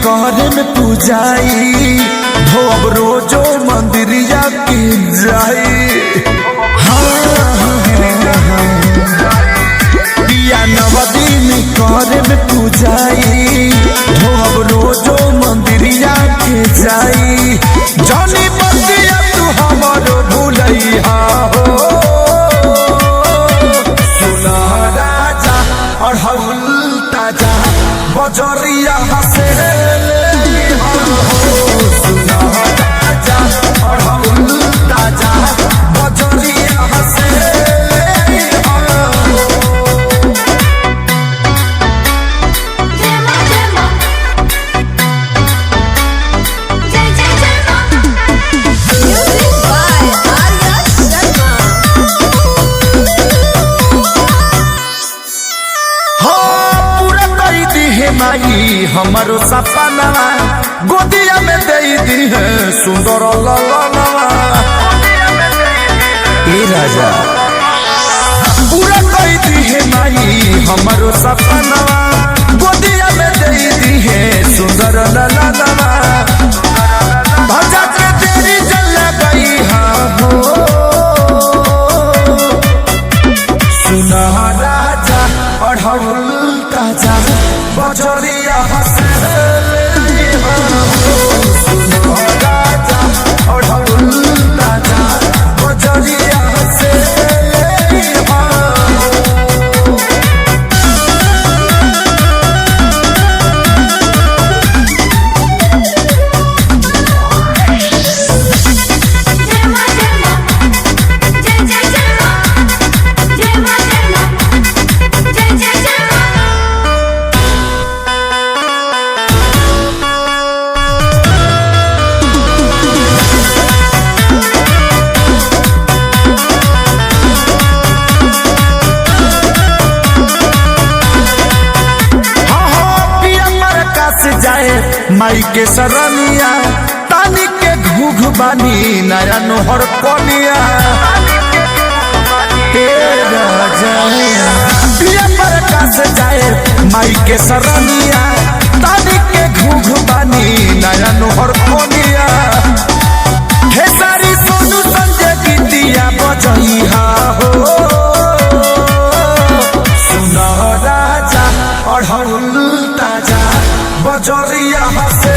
करे में पूजाई हो अब रोजो मंदिरिया की जाई। पिया नवदीन करे में पूजाई हो अब रोजो मंदिरिया के जाई। जानी बतिया तू हमारो भूलैया हो सुना राजा अढ़उल ताजा बजरिया हसे माई हमारो सपना गोदिया में दे दी है सुंदर ललनवा। ए राजा पूरा कर दी है माई हमारो सपना गोदिया में दे दी है सुंदर ललनवा। भजा के तेरी जल गई हो सुना राजा अढ़उल ताजा बजरिया हसे सुनो राजा अढ़उल ताजा बजरिया हसे। माई के सरनिया तानी के घूघ बानी नया नोहर कोनिया। से जाए माई के सरनिया तानी के घूघ बानी नया नोहर कोनिया। हे सारी सोनू संजय गीतिया बजइहा हो सुना राजा अढ़उल ताजा बजरिया हसे।